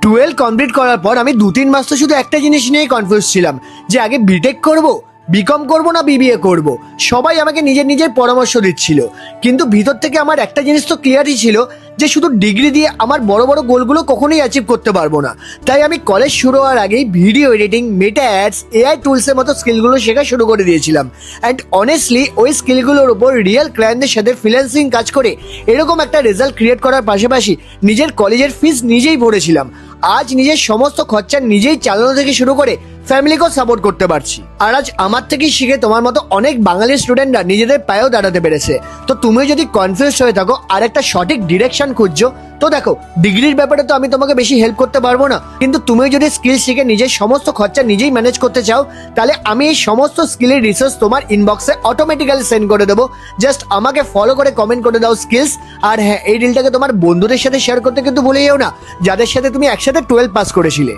Twelve complete করার পর আমি 2-3 মাস তো শুধু একটা জিনিস নিয়েই কনফিউজ ছিলাম যে আগে বিটেক করব, বিকম করব না বিবিএ করব। সবাই আমাকে নিজের নিজের পরামর্শ দিচ্ছিল, কিন্তু ভিতর থেকে আমার একটা জিনিস তো ক্লিয়ারই ছিল যে শুধু ডিগ্রি দিয়ে আমার বড় বড় গোলগুলো কখনোই অ্যাচিভ করতে পারবো না। তাই আমি কলেজ শুরু হওয়ার আগেই video editing, Meta ads, AI টুলসের মতো স্কিলগুলো শেখা শুরু করে দিয়েছিলাম। অ্যান্ড অনেস্টলি ওই স্কিলগুলোর উপর রিয়েল ক্লায়েন্টদের সাথে ফ্রিল্যান্সিং কাজ করে এরকম একটা রেজাল্ট ক্রিয়েট করার পাশাপাশি নিজের কলেজের ফিস নিজেই ভরেছিলাম। আজ নিজের সমস্ত খরচা নিজেই চালানো থেকে শুরু করে ফ্যামিলিকেও সাপোর্ট করতে পারছি। আর আজ আমার থেকেই শিখে তোমার মতো অনেক বাঙালি স্টুডেন্টরা নিজেদের পায়েও দাঁড়াতে পেরেছে। তো তুমি যদি কনফিউজ হয়ে থাকো আর একটা সঠিক ডিরেকশন খুঁজছো, তো দেখো, ডিগ্রির ব্যাপারে তো আমি তোমাকে বেশি হেল্প করতে পারবো না, কিন্তু তুমি যদি স্কিল শিখে নিজের সমস্ত খরচা নিজেই ম্যানেজ করতে চাও, তাহলে আমি এই সমস্ত স্কিলের রিসোর্স তোমার ইনবক্সে অটোমেটিক্যালি সেন্ড করে দেবো। জাস্ট আমাকে ফলো করে কমেন্ট করে দাও স্কিলস। আর হ্যাঁ, এই রিলটাকে তোমার বন্ধুদের সাথে শেয়ার করতে কিন্তু ভুলে যেও না, যাদের সাথে তুমি একসাথে 12 পাস করেছিলে।